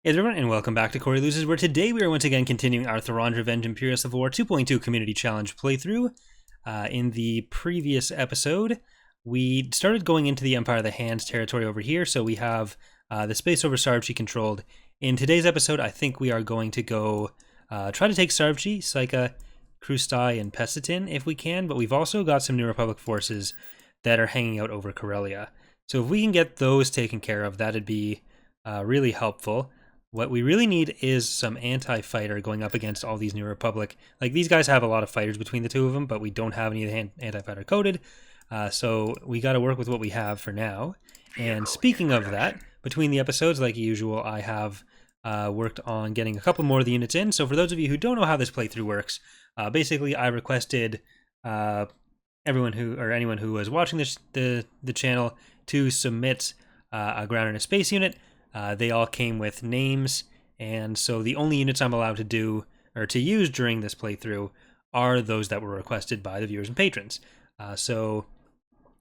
Hey everyone, and welcome back to Corey Loses, where today we are once again continuing our Thrawn Revenge Imperial Civil War 2.2 Community Challenge playthrough. In the previous episode, we started going into the Empire of the Hands territory over here, so we have the space over Sarvchi controlled. In today's episode, I think we are going to go try to take Sarvchi, Syca, Krustai, and Pesitin if we can, but we've also got some New Republic forces that are hanging out over Corellia. So if we can get those taken care of, that'd be really helpful. What we really need is some anti-fighter going up against all these New Republic. Like, these guys have a lot of fighters between the two of them, but we don't have any of the anti-fighter coded. So we got to work with what we have for now. And speaking of that, between the episodes, like usual, I have worked on getting a couple more of the units in. So for those of you who don't know how this playthrough works, basically I requested anyone who was watching the channel to submit a ground and a space unit. They all came with names, and so the only units I'm allowed to do or to use during this playthrough are those that were requested by the viewers and patrons. So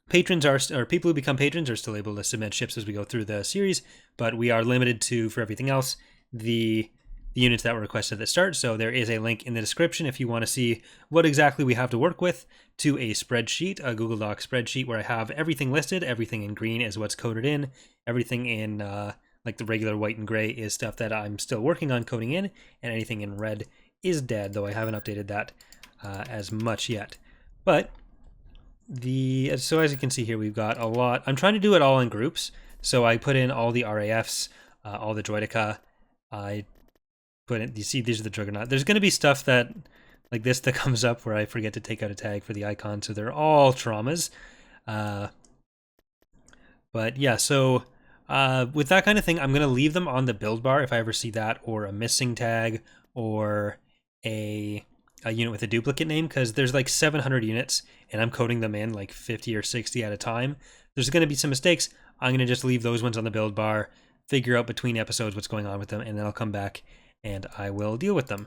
patrons or people who become patrons are still able to submit ships as we go through the series, but we are limited to, for everything else, the units that were requested at the start. So there is a link in the description if you want to see what exactly we have to work with, to a spreadsheet, a Google Doc spreadsheet where I have everything listed. Everything in green is what's coded in. Everything in like the regular white and gray is stuff that I'm still working on coding in, and anything in red is dead, though I haven't updated that as much yet. But so as you can see here, we've got a lot. I'm trying to do it all in groups, so I put in all the RAFs, all the Droideka. I put in, you see, these are the Juggernaut. There's going to be stuff that, like this, that comes up where I forget to take out a tag for the icon, so they're all traumas. But yeah, so with that kind of thing, I'm going to leave them on the build bar if I ever see that, or a missing tag, or a unit with a duplicate name, because there's like 700 units, and I'm coding them in like 50 or 60 at a time. There's going to be some mistakes. I'm going to just leave those ones on the build bar, figure out between episodes what's going on with them, and then I'll come back and I will deal with them.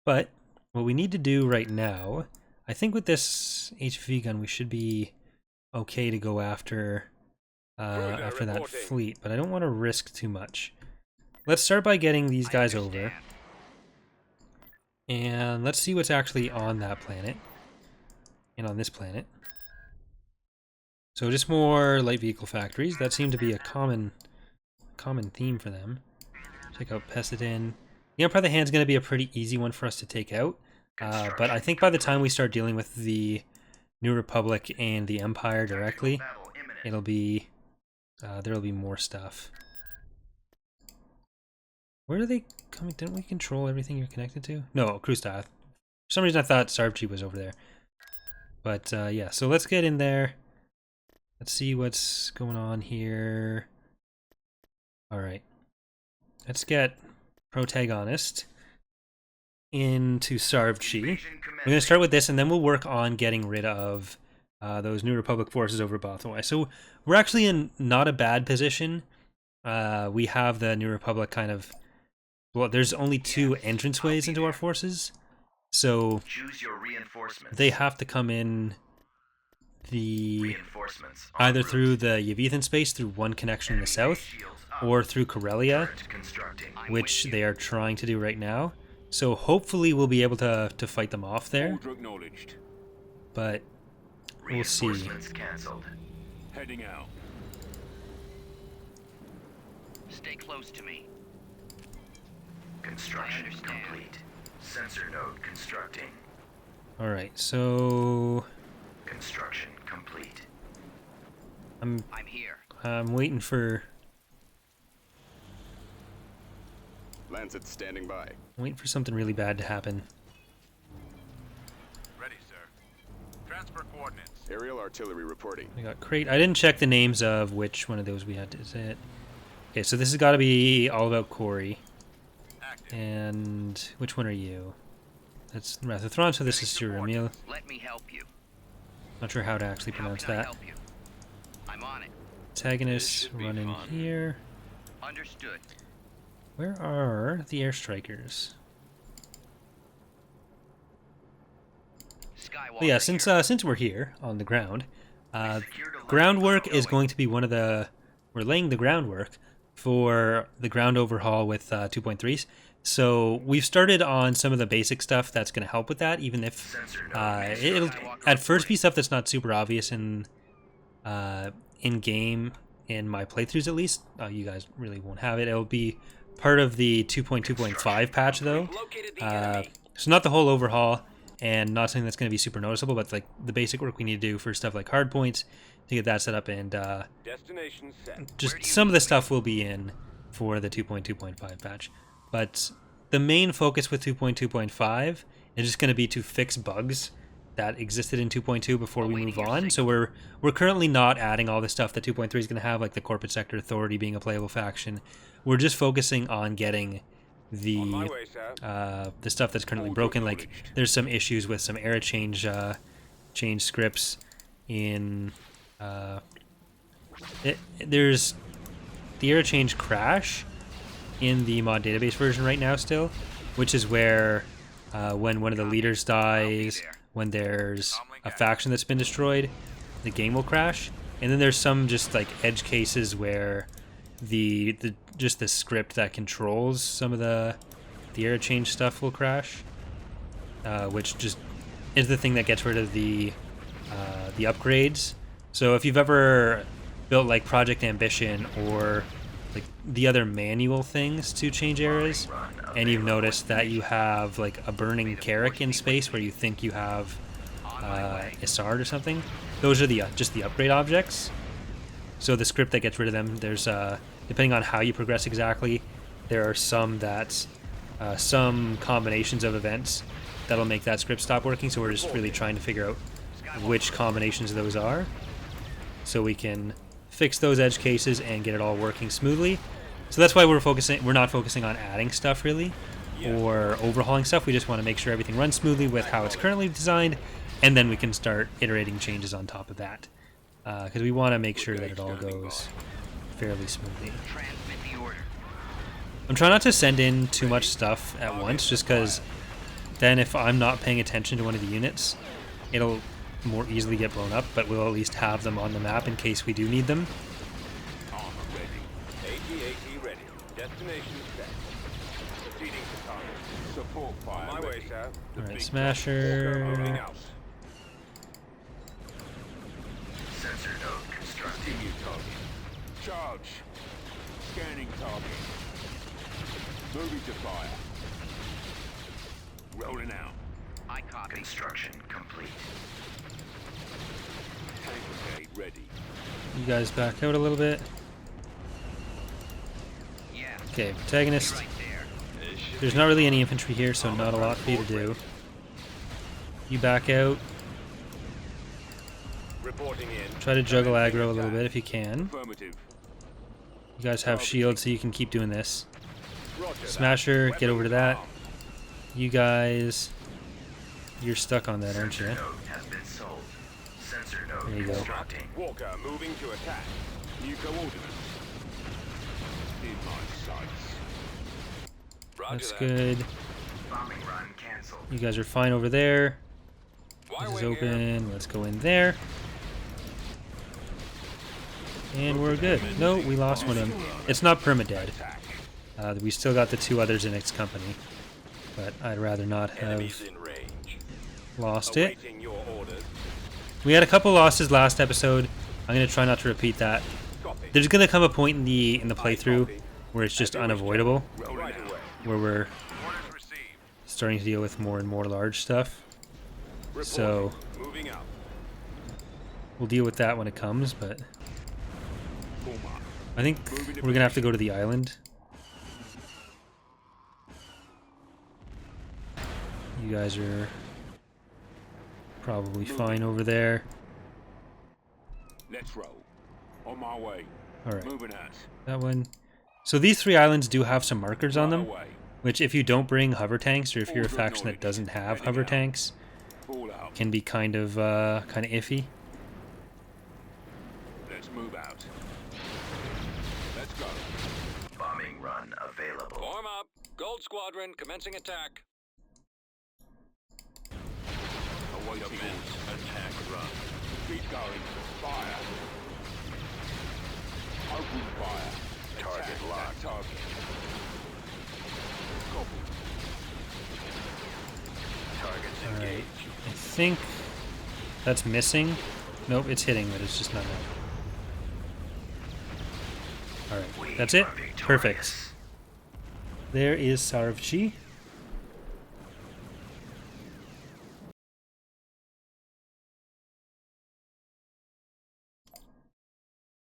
But what we need to do right now, I think with this HV gun, we should be okay to go after that fleet, but I don't want to risk too much. Let's start by getting these guys over, and let's see what's actually on that planet and on this planet. So just more light vehicle factories. That seemed to be a common theme for them. Check out Pesitin. The Empire of the Hand's going to be a pretty easy one for us to take out, but I think by the time we start dealing with the New Republic and the Empire directly, it'll be there'll be more stuff. Where are they coming? Didn't we control everything you're connected to? No, Krustai. For some reason I thought Sarvchi was over there. But yeah, so let's get in there. Let's see what's going on here. Alright. Let's get Protagonist into Sarvchi. We're going to start with this, and then we'll work on getting rid of those New Republic forces over Bothawai. So we're actually in not a bad position. We have the New Republic kind of... Well, there's only two entranceways into our forces. So they have to come in either through the Yavithan space, through one connection in the south, or through Corellia, which they are trying to do right now. So hopefully we'll be able to fight them off there. But we'll see. Heading out. Stay close to me. Construction complete. Sensor node constructing. Alright, so Construction complete. I'm here. I'm waiting for Lancet standing by. something really bad to happen. Ready, sir. Transfer coordinates. Aerial artillery reporting. I got crate. I didn't check the names of which one of those we had to say it. Okay, so this has got to be all about Corey. Active. And which one are you? That's Wrath of Thrawn, so this is Suramil. Let me help you. Not sure how to actually How pronounce can I that. help you? I'm on it. Antagonist, run in here. Understood. Where are the airstrikers? Skywalker. Well, yeah, since we're here on the ground, groundwork is going to be one of the... We're laying the groundwork for the ground overhaul with 2.3s. So we've started on some of the basic stuff that's going to help with that, even if it'll at first be stuff that's not super obvious in game in my playthroughs at least. You guys really won't have it. It'll be part of the 2.2.5 patch though. So not the whole overhaul and not something that's going to be super noticeable, but like the basic work we need to do for stuff like hard points to get that set up, and Destination set. just some of the stuff will be in for the 2.2.5 patch. But the main focus with 2.2.5 is just going to be to fix bugs that existed in 2.2 before we move on. So we're currently not adding all the stuff that 2.3 is going to have, like the Corporate Sector Authority being a playable faction. We're just focusing on getting the stuff that's currently broken. Like there's some issues with some era change scripts in there's the era change crash in the mod database version right now still, which is where when one of the leaders dies, when there's a faction that's been destroyed, the game will crash. And then there's some just like edge cases where the script that controls some of the era change stuff will crash, which just is the thing that gets rid of the upgrades. So if you've ever built like Project Ambition or like the other manual things to change eras, and you've noticed that you have like a burning Carrick in space where you think you have Isard or something, those are just the upgrade objects. So the script that gets rid of them, there's depending on how you progress exactly, there are some combinations of events that'll make that script stop working. So we're just really trying to figure out which combinations those are, so we can fix those edge cases and get it all working smoothly. So that's why we're not focusing on adding stuff really or overhauling stuff. We just want to make sure everything runs smoothly with how it's currently designed, and then we can start iterating changes on top of that, because we want to make sure that it all goes fairly smoothly. I'm trying not to send in too much stuff at once, just because then if I'm not paying attention to one of the units, it'll more easily get blown up, but we'll at least have them on the map in case we do need them. Armor ready. AT-AT ready. Destination set. Proceeding to target. Support fire. My way, sir. Alright, Smasher. Moving out. Sensor node constructing. Continue target. Charge. Scanning target. Moving to fire. Rolling out. I copy. Construction complete. Tank brigade ready. You guys back out a little bit. Yeah. Okay, protagonist. Right there. There's not really any infantry here, so not a lot for you to do. You back out. Reporting in. Try to juggle aggro a little bit if you can. Affirmative. You guys have shields, so you can keep doing this. Roger that. Smasher, get over to that. Weapons You guys, you're stuck on that, aren't you? Sensor node has been sold. Sensor node There you go. constructing. armed. Walker moving to attack. New coordinates. In my sights. Roger That's that. good. Bombing run canceled. You guys are fine over there. This is Y-wing here. open. Let's go in there. And we're good. No, we lost one of them. It's not permadead. Attack. We still got the two others in its company, but I'd rather not Enemies have in range. lost it. Awaiting your orders. We had a couple losses last episode. I'm gonna try not to repeat that. Copy. There's gonna come a point in the playthrough where it's just unavoidable, Right away. where we're Orders received. starting to deal with more and more large stuff. So Moving out. we'll deal with that when it comes, but Form up. I think we're gonna have to go to the island. You guys are probably fine over there. Let's roll. On my way. Alright, Moving out. that one. So these three islands do have some markers on them, Away. which if you don't bring hover tanks, or if you're a faction that doesn't have hover tanks, Fall out. can be kind of iffy. Let's move out. Let's go. Bombing run available. Form up. Gold Squadron commencing attack. Awaiting attack run. Keep going. Fire. Open fire. Target target. Copy. Targets All right. engaged. I think that's missing. Nope, it's hitting, but it's just not enough. All right, We that's it. are victorious. Perfect. There is Sarvchi.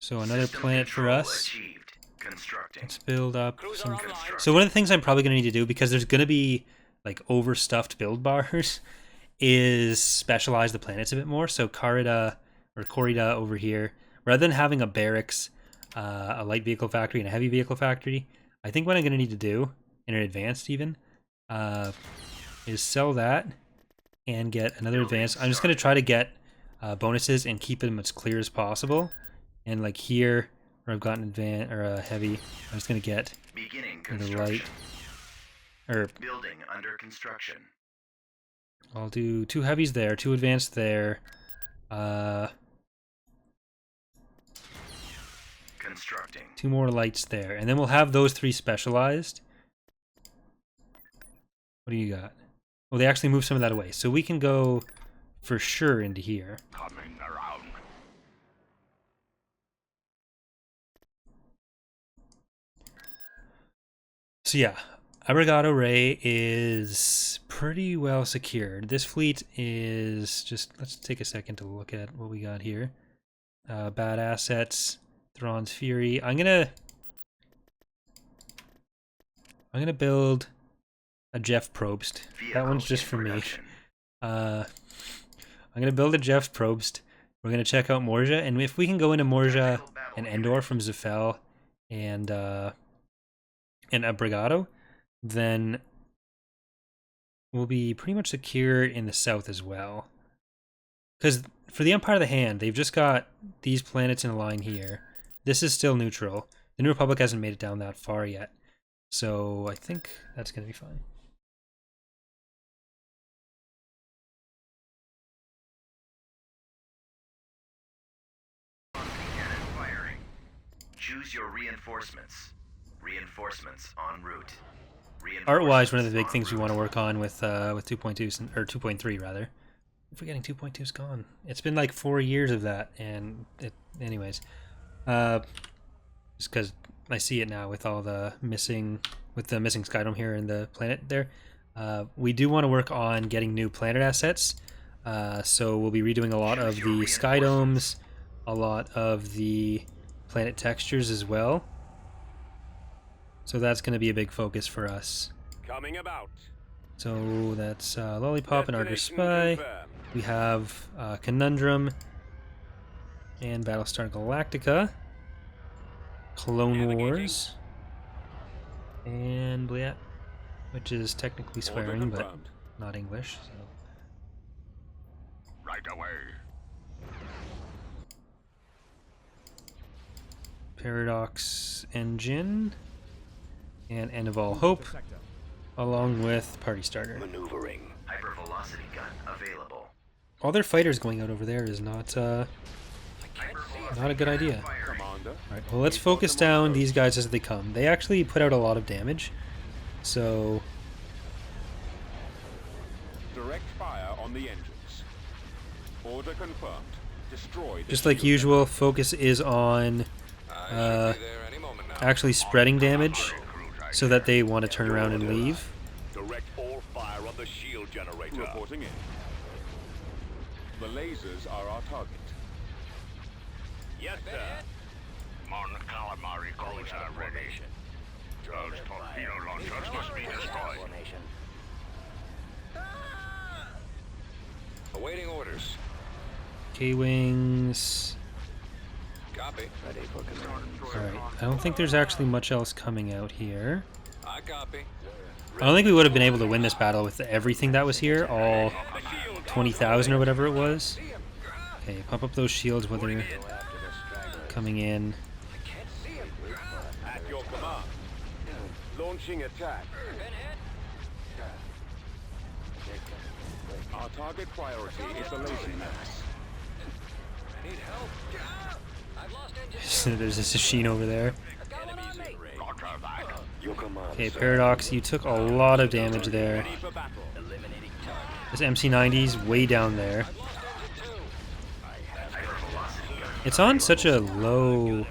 So another System planet for control us. Achieved. Constructing. Let's build up some. Construct. So one of the things I'm probably going to need to do, because there's going to be like overstuffed build bars, is specialize the planets a bit more. So Corrida over here, rather than having a barracks, a light vehicle factory, and a heavy vehicle factory, I think what I'm going to need to do, in an advanced even, is sell that and get another advanced. I'm just going to try to get bonuses and keep them as clear as possible. And like here, where I've got an advanced or a heavy, I'm just going to get Beginning the light. construction. Or Building under construction. I'll do 2 heavies there, 2 advanced there. Constructing. 2 more lights there, and then we'll have those 3 specialized. What do you got? Well, they actually moved some of that away, so we can go for sure into here. Coming around. So yeah, Abrigado Ray is pretty well secured. This fleet is just, let's take a second to look at what we got here. Bad assets, Thrawn's Fury. I'm gonna build a Jeff Probst. That one's Vehicle just in for me. production. I'm gonna build a Jeff Probst. We're gonna check out Morja, and if we can go into Morja and Endor from Zafel and Abrigado, then we'll be pretty much secure in the south as well. Because for the Empire of the Hand, they've just got these planets in a line here. This is still neutral. The New Republic hasn't made it down that far yet. So I think that's going to be fine. Cannon firing. Choose your reinforcements. Reinforcements en route. Art-wise, one of the big things we want to work on with 2.2 or 2.3 rather. I'm forgetting 2.2's gone. It's been like 4 years of that, and anyways, just because I see it now with all the missing Skydome here and the planet there. We do want to work on getting new planet assets. So we'll be redoing a lot of the Skydomes, a lot of the planet textures as well. So that's going to be a big focus for us. Coming about. So that's Lollipop and Argus Destination Spy. confirmed. We have Conundrum and Battlestar Galactica, Clone Navigating. Wars, and Bliat, which is technically Order swearing, but confirmed. not English. So. Right away. Paradox Engine and End of All Hope, along with Party Starter. Maneuvering. Hypervelocity gun available. All their fighters going out over there is not a good idea. Commander. Alright, well let's focus down these guys as they come. They actually put out a lot of damage, so Direct fire on the engines. Order confirmed. Destroy the just like shield. usual, focus is on actually spreading damage so that they want to turn around and leave. Direct all fire on the shield generator. Reporting in. The lasers are our target. Yes, sir. Mon calamari goals are ready. Those torpedo launchers must be destroyed. Awaiting orders. K-Wings. Copy. Ready for command. Alright, I don't think there's actually much else coming out here. I copy. I don't think we would have been able to win this battle with everything that was here, all 20,000 or whatever it was. Okay, pump up those shields while they're coming in. At your command. Launching attack. Our target priority is the laser mass. There's a Sasheen over there. Enemies in range. Roger that. Your command, Okay, sir. Paradox, you took a lot of damage there. Ready for battle. This MC90's way down there. It's on such a low...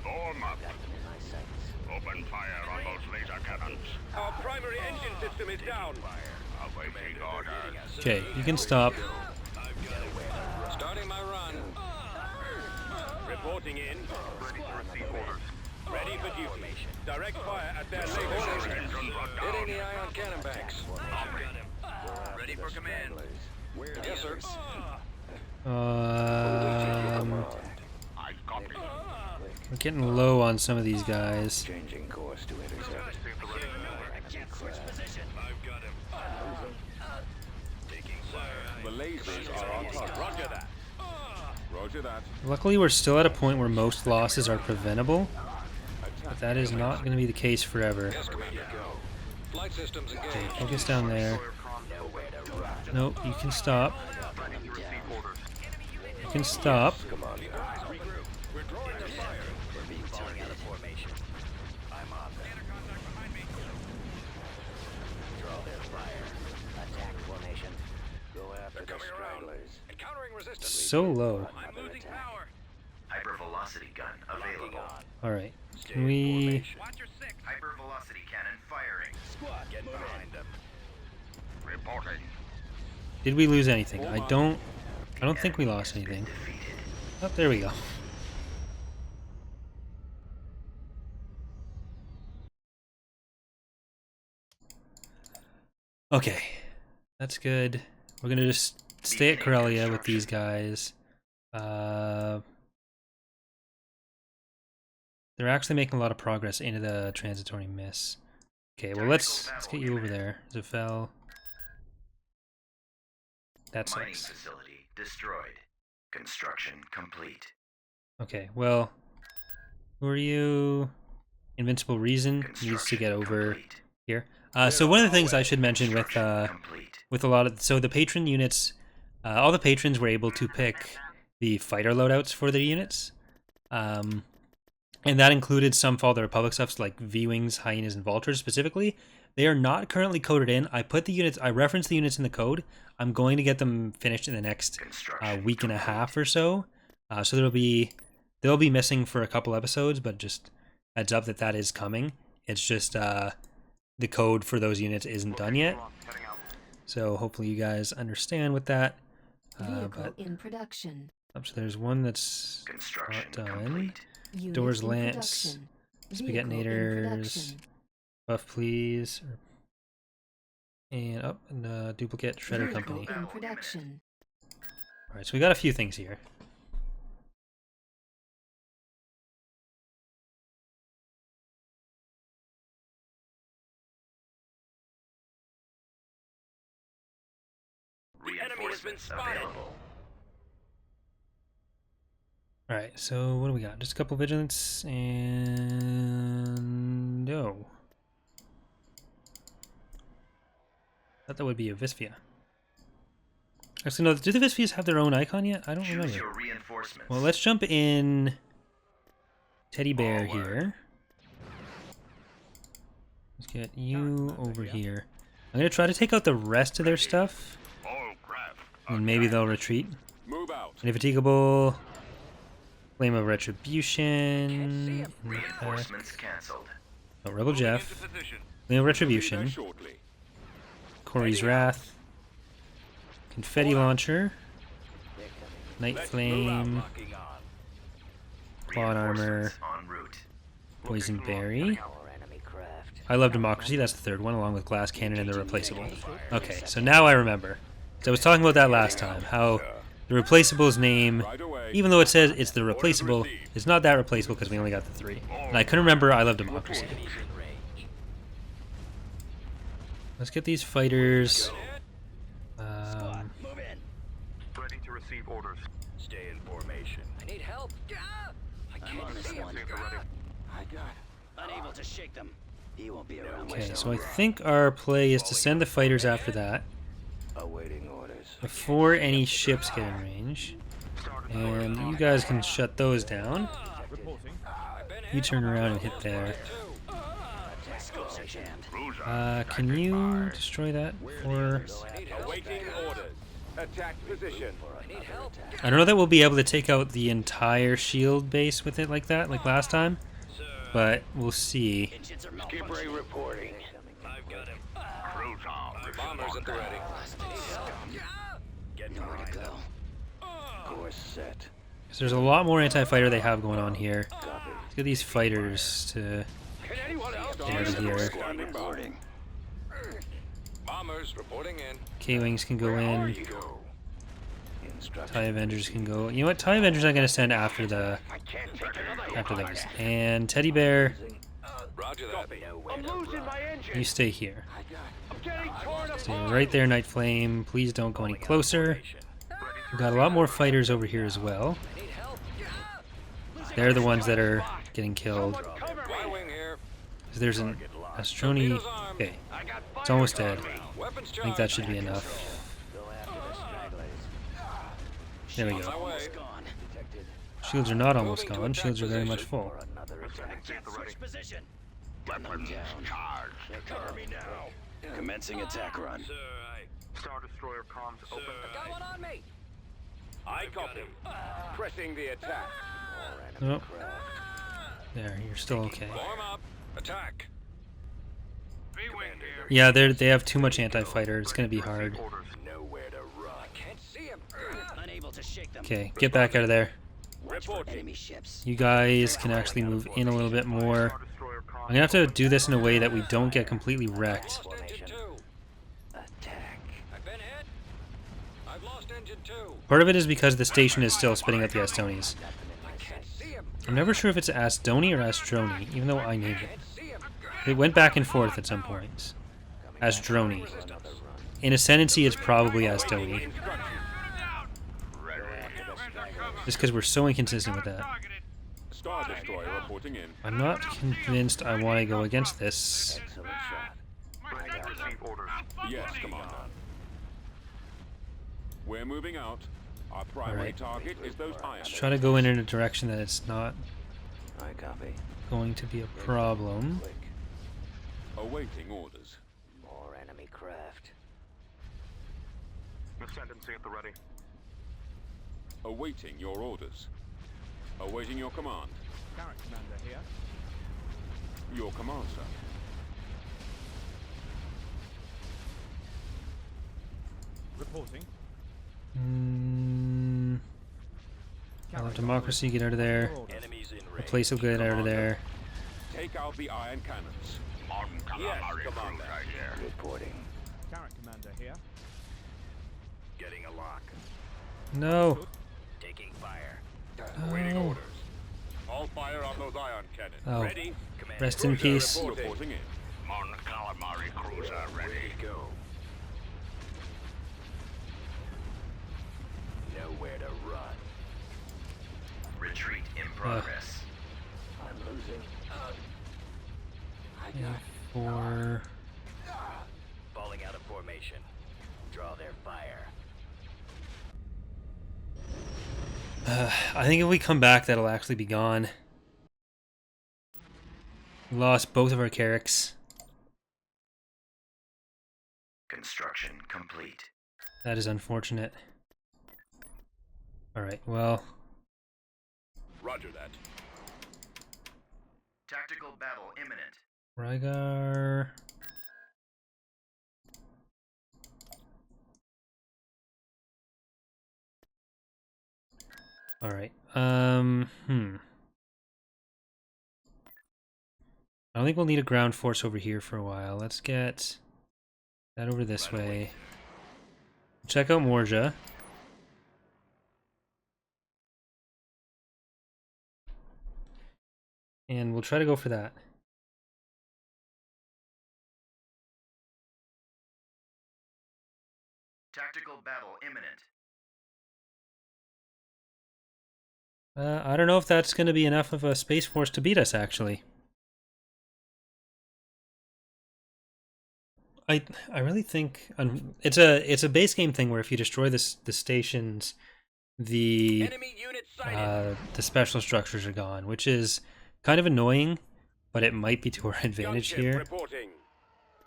Form up. Open fire on those laser cannons. Our primary engine system is down. Awaiting orders. Okay, you can stop. Starting my run. Reporting in. Ready for duty. Direct fire at their laser Engine run down. hitting the ion cannon banks. Ready for command. Yes, sir. I copy. We're getting low on some of these guys. Changing course to intercept. I've got him. Taking fire. The lasers are on target. Roger that. Roger that. Luckily, we're still at a point where most losses are preventable, but that is not going to be the case forever. Yes, Commander, go. Flight systems engaged. Okay, focus down there. Nope, you can stop. You can stop. Come on, guys. We're drawing their fire. We're being falling out of formation. I'm on them. Draw their fire. Attack formation. Go after the stragglers. Encountering resistance. So low. I'm losing power. Hypervelocity gun available. Alright, can we... Watch your six. Hypervelocity cannon firing. Squad, get behind them. Reporting. Did we lose anything? I don't think we lost anything. Oh, there we go. Okay, that's good. We're gonna just stay at Corellia with these guys. They're actually making a lot of progress into the transitory miss. Okay, well let's get you over there. Zafel. That Mining sucks. facility destroyed. Construction complete. Okay, well, who are you? Invincible Reason needs to get over complete. here. So one of the things I should mention with Complete. a lot of the patron units, all the patrons were able to pick the fighter loadouts for their units, and that included some Fall of the Republic stuff like V-wings, hyenas, and vultures specifically. They are not currently coded in. I referenced the units in the code. I'm going to get them finished in the next week and a half or so. So they'll be missing for a couple episodes, but just heads up that is coming. It's just the code for those units isn't done yet. So hopefully you guys understand with that. Vehicle in production. So there's one that's Construction not done. complete. Unit Doors, in lance, production. Vehicle in spaghettinators, production. buff please, and duplicate shredder Vehicle company. in production. All right, so we got a few things here. Reinforcements available. All right, so what do we got? Just a couple vigilance and no. Thought that would be a Visvia. Actually, no. Do the Visvias have their own icon yet? I don't Choose remember. your reinforcements. Well, let's jump in Teddy Bear here. Let's get you over here. I'm gonna try to take out the rest of their stuff, All craft. and maybe they'll retreat. Move out. Indefatigable, Flame of Retribution, Reinforcements cancelled. Rebel Jeff, Into position. Flame of Be there Retribution, shortly. Corey's Wrath, Confetti Launcher, Night Let's move out. Flame, Locking on. Plot Armor, Reinforcements en route. Poison Berry. Our enemy craft. I Love Democracy, that's the third one, along with Glass Cannon and the Replaceable. Okay, so now I remember. So I was talking about that last time, how the Replaceable's name, Right away. even though it says it's the Replaceable, it's not that replaceable because we only got the 3. And I couldn't remember I Love Democracy. Enemies in range. Let's get these fighters. Move in. Ready to receive orders. Stay in formation. I need help. I can't see him. I got it. Unable to shake them. He won't be around much Okay, so I longer. think our play is to send the fighters after that, Awaiting orders. before any ships get in range. And you guys can shut those down. You turn around and hit there. Jammed. Can you destroy that? Or Awaiting orders. Attack position. I don't know that we'll be able to take out the entire shield base with it like that, like last time. But we'll see. Engines are Skip ray reporting. I've got him. Cruise on. Bombers at the ready. Getting ready to go. Course set. 'Cause there's a lot more anti-fighter they have going on here. Let's get these fighters to Can anyone else get out of here. Standing by. Bombers reporting in. K-Wings can go in. Go. TIE Avengers can go. You know what? TIE Avengers I'm going to send after those. And Teddy Bear, Roger that. I'm losing my engine. you stay here. I'm getting torn Stay right there, Night Flame. Please don't go any closer. We've got a lot more fighters over here as well. They're the ones that are getting killed. Y-wing here. There's an Astroni. Okay, it's almost dead. Weapons I think that should be enough. There we My go. way. Gone. Shields are not almost gone. Shields are very much full. Switch position. Weapons charged. Cover me now. Commencing attack run. Star Destroyer comms open. Got one on me. I copy. Pressing the attack. Oh, there. You're still okay. Form up. Attack. Yeah, they have too much anti-fighter. It's gonna be hard. Nowhere to run. I can't see him. Unable to shake them. Okay, get back out of there. Reporting. Enemy ships. You guys can actually move in a little bit more. I'm gonna have to do this in a way that we don't get completely wrecked. Lost engine 2. Attack. I've been hit. I've lost engine 2. Part of it is because the station is still spitting out the Astonis. I can't see him. I'm never sure if it's Astoni or Astroni, even though I named it. Can't see him. It went back and forth at some points. Astroni. In Ascendancy, it's probably Astoni. Just because we're so inconsistent with that. Star Destroyer reporting in. I'm not convinced I want to go against this. Excellent shot. Yes, Commander. We're moving out. Our primary Alright. target is those iron. Let's try to go in a direction that it's not I copy. going to be a problem. Awaiting orders. More enemy craft. Ascendancy at the ready. Awaiting your orders. Awaiting your command. Commander here. Your command, sir. Reporting. I'll have Democracy, get out of there. Enemies in range. Replace will get out of there. Take out the iron cannons. Modern Yes, calamari Commander. cruise right here. Reporting. Commander here. Getting a lock. No. Taking fire. Awaiting No. orders. All fire on those iron cannons. Oh. Ready? Commander. Rest in peace. Reporting in. Modern calamari cruiser ready. Go. Nowhere to run. Retreat in progress. I'm losing. Or Falling out of formation. Draw their fire. I think if we come back, that'll actually be gone. We lost both of our Carracks. Construction complete. That is unfortunate. Alright, well, Roger that. Tactical battle imminent. Rygar. Alright, I don't think we'll need a ground force over here for a while. Let's get that over this way. Check out Morja. And we'll try to go for that. Tactical battle imminent. I don't know if that's going to be enough of a Space Force to beat us, actually. I really think it's a base game thing where if you destroy the stations the Enemy unit sighted. the special structures are gone, which is kind of annoying, but it might be to our advantage Gunship here. reporting.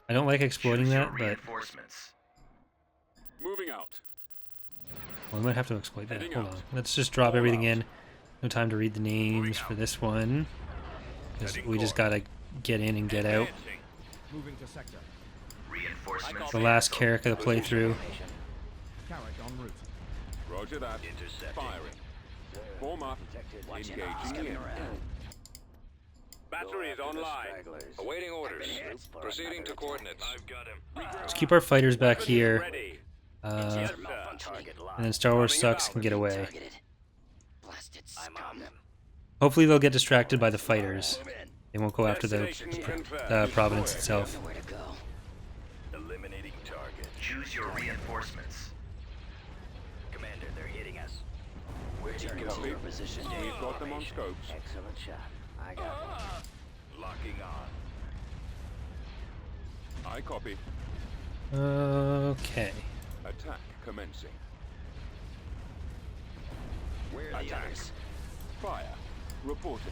I don't like exploiting Choose your that, but reinforcements. Moving out. well, we might have to exploit that. Heading Hold out. on. Let's just drop All everything out. in. No time to read the names for this one. 'Cause Heading we just forward. gotta get in and get out. Advancing. Moving to sector. Reinforcements. The last cancelled. character of the playthrough. Carrick en route. Roger that. Intercepted. Firing. Form up. Watch it. Engaging Coming in. around. Battery is online. Awaiting orders. Proceeding to coordinates. I've got him. Let's keep our fighters back here. Ready. Uh, On target locked. and then Star Wars Coming Sucks about. can get away. Targeted. Blasted I'm on them. Hopefully they'll get distracted by the fighters. They won't go after the Destination confirmed. Providence itself. Nowhere to go. Eliminating target. Choose your reinforcements. Commander, they're hitting us. We're Copy. turning to your position. We've got them on scopes. Excellent shot. I got them. Locking on. I copy. Okay. Attack commencing. Where are the Attack. others? Fire. Reporting.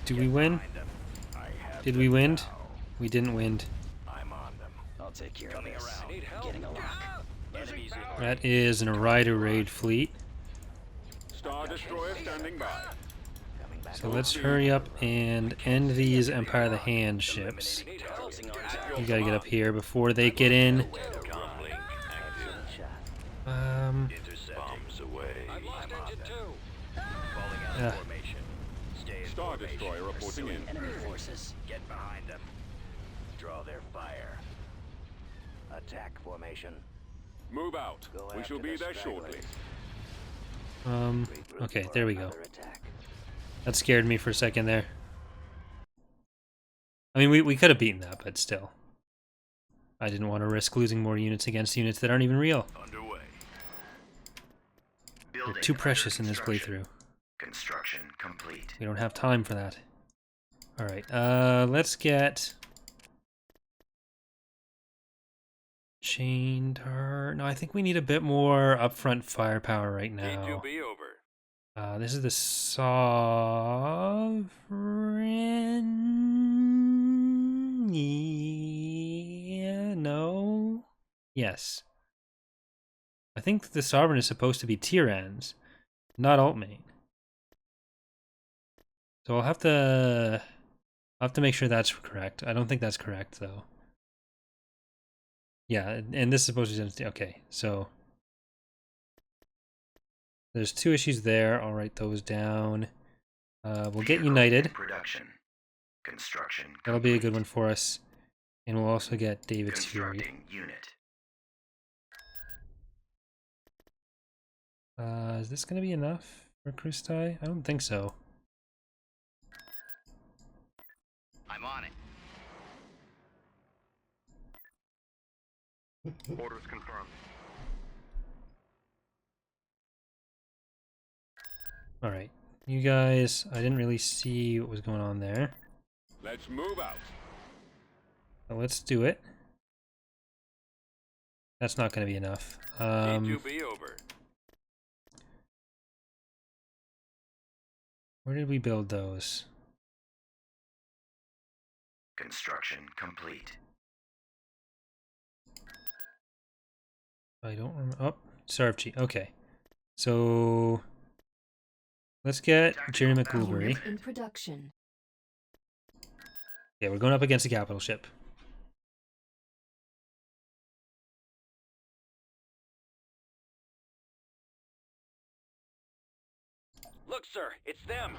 Did we win? Find them. I have Did them we win? now. We didn't win. I'm on them. I'll take care of this. around. Need help? Getting a lock. Enemies in That is an Rider Raid fleet. Star Destroyer standing by. coming back. So let's hurry up and end these Empire of the Hand ships. Eliminating targets on target. You gotta get up here before they get in. Comlink active. Shot. Intercepting. Bombs away. I'm on them. Falling out Yeah. of formation. Stay in Star formation. Destroyer reporting in. Enemy forces. Get behind them. Draw their fire. Attack formation. Move out. Go We shall after be the there stragglers. shortly. Regroup Okay, for there we go. another attack. That scared me for a second there. I mean, we could have beaten that, but still. I didn't want to risk losing more units against units that aren't even real. Underway. They're Building too under precious in this construction. playthrough. Construction complete. We don't have time for that. Alright, let's get... Chain tar... No, I think we need a bit more upfront firepower right now. G2B over. This is the Sovereign... Yeah, no? Yes. I think the Sovereign is supposed to be Tyrann's, not Altmain. So I'll have to make sure that's correct. I don't think that's correct, though. Yeah, and this is supposed to be... Okay, so... There's two issues there. I'll write those down. We'll get Vehicle United. in production. Construction. That'll be a good complete. one for us. And we'll also get David's Fury. Constructing unit. Is this going to be enough for Krustai? I don't think so. I'm on it. Orders confirmed. Alright. You guys, I didn't really see what was going on there. Let's move out. So let's do it. That's not going to be enough. G2B over. Where did we build those? Construction complete. I don't remember. Oh, Sarvchi. Okay. So let's get Jerry McGilvery. In production. Yeah, we're going up against a capital ship. Look, sir, it's them.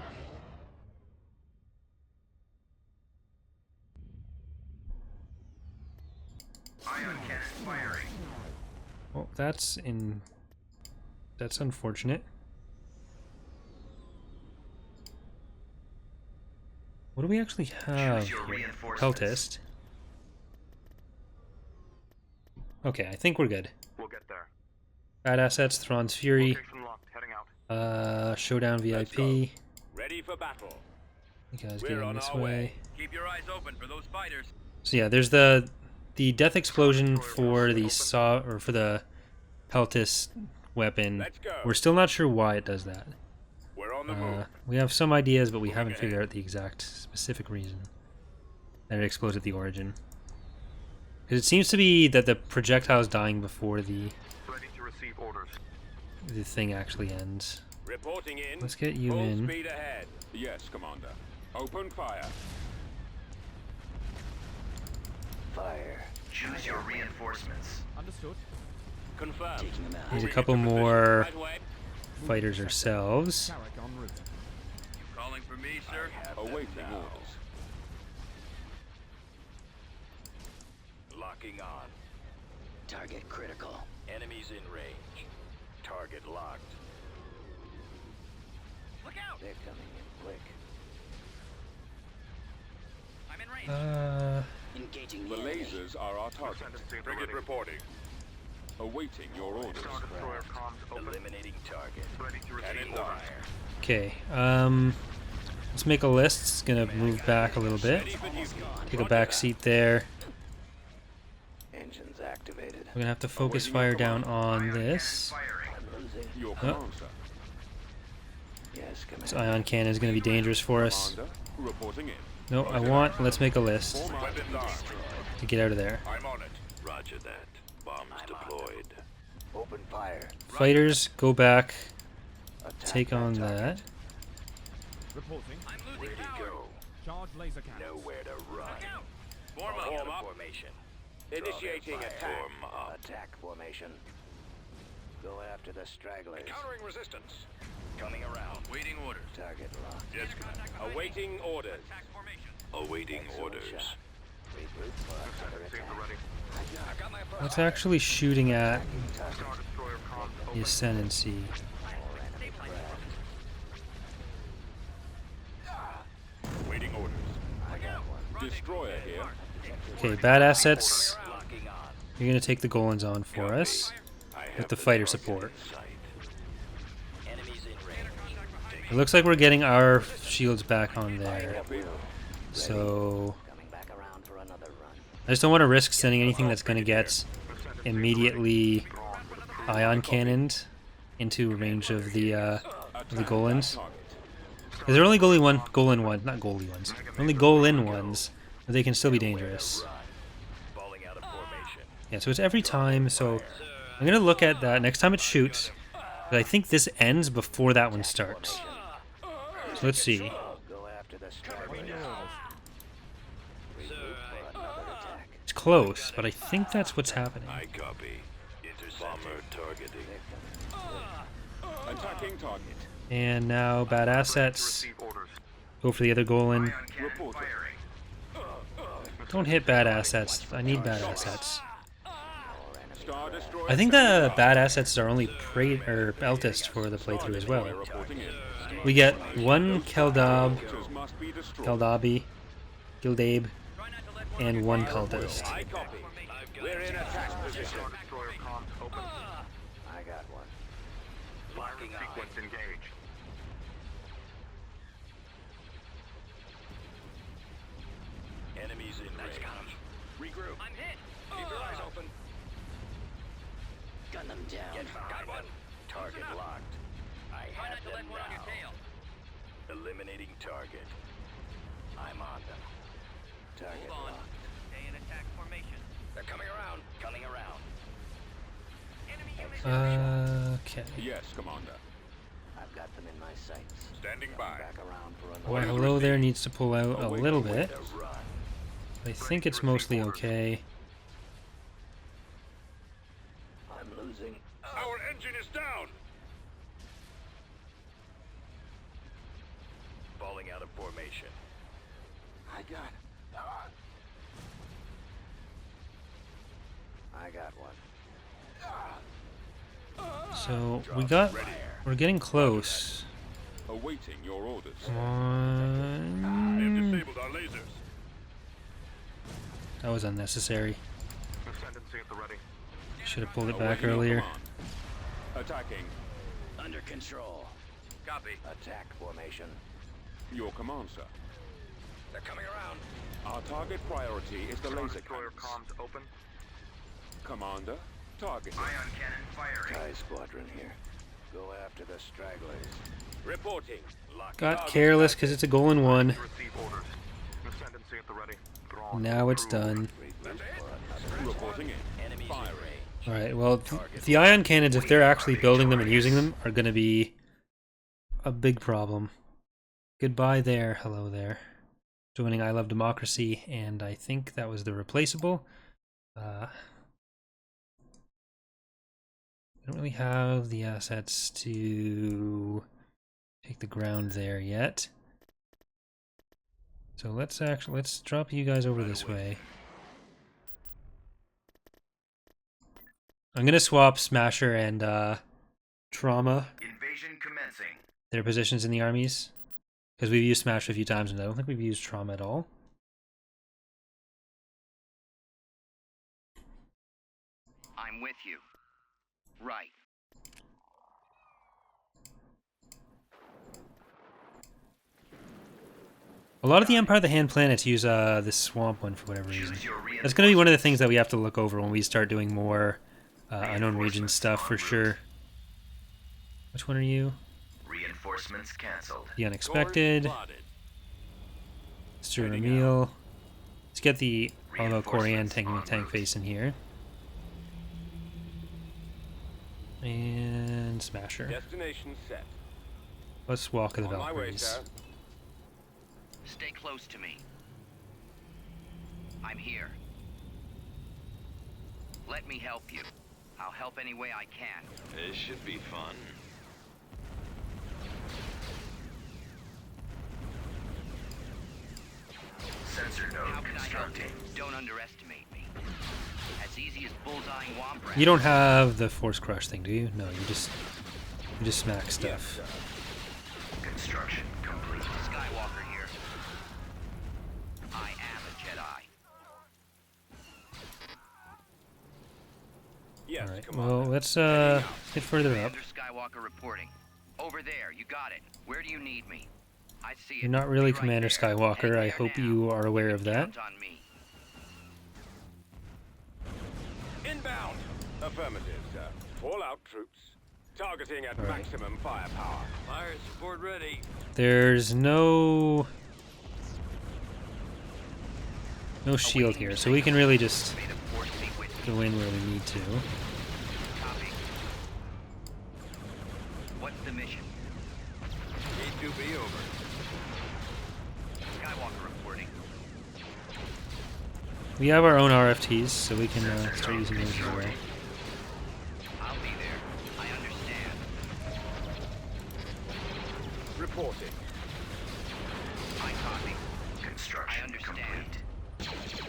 Ion cannon firing. Well, that's unfortunate. What do we actually have Choose your here? reinforcements. Peltist. Okay, I think we're good. We'll get there. Bad assets, Thrawn's Fury, Location locked. Heading out. Showdown Let's VIP. go. You Ready for battle. guys We're getting on this our way. way. Keep your eyes open for those fighters. So yeah, there's the death explosion for the saw or for the Peltis weapon. Let's go. We're still not sure why it does that. We're on the move. We have some ideas, but we haven't figured out the exact specific reason that it explodes at the origin. Because it seems to be that the projectile's dying before the Ready to receive orders. thing actually ends. Reporting in. Let's get you Full in. speed ahead. Yes, Commander. Open fire. Fire. Choose your reinforcements. Understood. Confirmed. Taking them out. Need a couple more Right way. fighters ourselves. Carrick en route. Calling for me, sir? Awaiting orders. Locking on. Target critical. Enemies in range. Target locked. Look out! They're coming in quick. I'm in range. Engaging The the enemy. lasers are our target. Frigate reporting. Awaiting your orders. Eliminating target. Cannon fire. Okay, let's make a list. It's gonna move back a little bit. Ready for duty. Take a back seat there. Engines activated. We're gonna have to focus fire down on this. I'm losing. Your Oh. command, sir. Yes, This Commander. ion cannon is gonna be dangerous for us. Commander, reporting in. No, I want. Let's make a list Weapons armed. to get out of there. I'm on it. Roger that. Bombs deployed. Open fire. Fighters, go back. Attack Take on target. that. Reporting. Where to go? Charge laser cannons. Nowhere to run. Form up. Form up. Formation. Initiating attack. Form up. Attack formation. Go after the stragglers. Countering resistance. Coming around. Waiting orders. Target locked. Yes, Commander. Awaiting orders. Awaiting orders. Regroup for another attack. I got my What's actually shooting at Target. Star Destroyer comms the Ascendancy? All enemy craft. Awaiting orders. I got one. Destroyer here. Okay, bad assets. Locking on. You're gonna take the Golans on for us I have with the fighter support. Sight. Enemies in range. It looks like we're getting our shields back on there. copy. So Coming back around for another run. I just don't want to risk sending anything that's gonna get immediately ion cannoned into range of the Golans. Target. Because they're only Golan ones, not goalie ones. Only Golan ones, but they can still be dangerous. Falling out of formation. Yeah, so it's every time. So I'm gonna look at that next time it shoots. But I think this ends before that one starts. So let's see. Go after the stragglers. Regroup for another attack. It's close, but I think that's what's happening. I copy. Bomber targeting. Attacking target. And now bad assets. receive orders. Go for the other Golan. Reporting. Don't hit bad assets. I need bad assets. Star Destroyer. I think the bad assets are only Eltist for the playthrough as well. Reporting in. We get one Keldab, Orders must be destroyed. Keldabi, Gildabe, and one Peltist. I copy. We're in attack position. Star Destroyer comms open. I got one. Firing sequence engaged. Enemies in range. Regroup. I'm hit. Keep your eyes open. Gun them down. Got one. Target locked. I have them now. Eliminating target. I'm on them. Target locked. Stay in attack formation. They're coming around. Coming around. Okay. Yes, Commander. I've got them in my sights. Standing Coming by. back around for Well, another hello there needs to pull out a little bit. to run. I think it's mostly okay. I'm losing. Our engine is down. Falling out of formation. I got. I got one. So we're getting close. Awaiting your orders. Come They have on. disabled our lasers. That was unnecessary. Ascendancy at the ready. Should have pulled it back Awaiting your earlier. command. Attacking. Under control. Copy. Attack formation. Your command, sir. They're coming around. Our target priority is the laser cannons. comms open. Commander, target. Ion cannon firing. TIE squadron here. Go after the stragglers. Reporting. Got careless because it's a goal in one. Receive orders. Ascendancy at the ready. Thrawn. Now it's done. Reporting in. Enemies in Firing. range. Alright, well, the ion cannons, if they're actually building them and using them, are going to be a big problem. Goodbye there. Hello there. Joining I Love Democracy, and I think that was the replaceable. I don't really have the assets to take the ground there yet. So let's drop you guys over this way. I'm gonna swap Smasher and Trauma, Invasion commencing. their positions in the armies, because we've used Smasher a few times and I don't think we've used Trauma at all. I'm with you. Right. A lot of the Empire of the Hand planets use this swamp one for whatever reason. Choose your That's going to be one of the things that we have to look over when we start doing more unknown region stuff for sure. Which one are you? Reinforcements canceled. The Unexpected. Mr. Ramil. Let's get the Alamo Corian tank face in here. And Smasher. Destination set. Let's walk of the On my way, Valkyries. sir. Stay close to me. I'm here. Let me help you. I'll help any way I can. This should be fun. Sensor How node can I help you? constructing. Don't underestimate me. As easy as bullseyeing womp rats. You don't have the Force Crush thing, do you? No, you just smack Yes, stuff. sir. Construction complete. Skywalker here. I am a Jedi. Yes, Alright, Commander. well, let's get further up. Commander Skywalker reporting. Over there, you got it. Where do you need me? I see it. You're not really Be right Commander there. Skywalker. Head I there hope now. you are aware of that. Count on me. Inbound. Affirmative, sir. All out troops. Targeting at Alright. maximum firepower. Fire support ready. There's no shield here, so we can really just May the force be with you. go in where we need to. Copy. What's the mission? E2B over. Skywalker reporting. We have our own RFTs, so we can start using those as well. I'll be there. I understand. Reporting. I copy. I Construction understand. complete.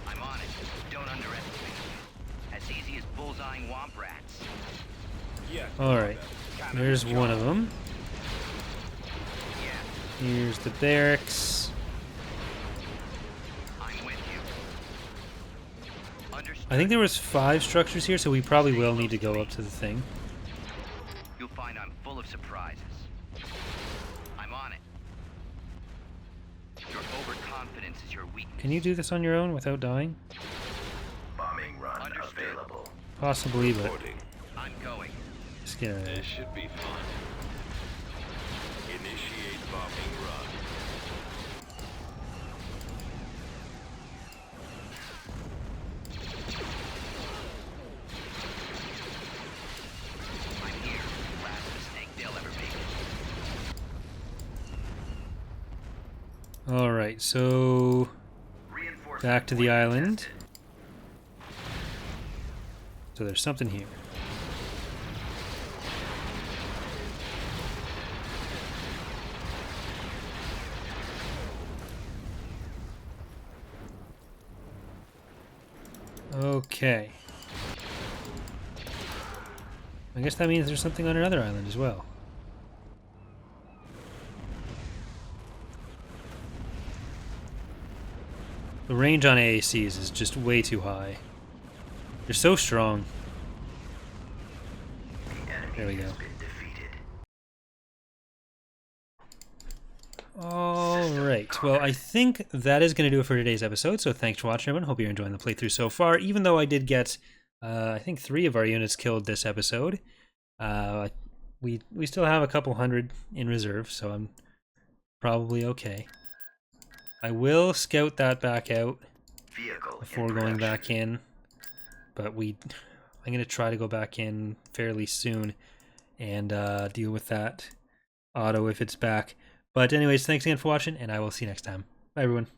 I'm on it. Don't underestimate me. As easy as bullseyeing womp rats. Yes. Alright, Commander. there's Cannon one of them. Yeah, Here's the barracks. I'm with you. Understood. I think there was 5 structures here, so we probably will need to go up to the thing. You'll find I'm full of surprises. I'm on it. Your overconfidence is your weakness. Can you do this on your own without dying? Bombing run Understood. available. Possibly, but Reporting. I'm going. just get a... This should be fun. Initiate bombing run. I'm here. Last mistake they'll ever make. Alright, so Reinforcement back to the point island. tested. So there's something here. Okay. I guess that means there's something on another island as well. The range on AACs is just way too high. They're so strong. The enemy There we go. has been defeated. All right. Well, I think that is going to do it for today's episode. So thanks for watching, everyone. Hope you're enjoying the playthrough so far. Even though I did get, I think 3 of our units killed this episode, we still have a couple hundred in reserve, so I'm probably okay. I will scout that back out before going back in, but I'm going to try to go back in fairly soon and deal with that auto if it's back. But anyways, thanks again for watching, and I will see you next time. Bye, everyone.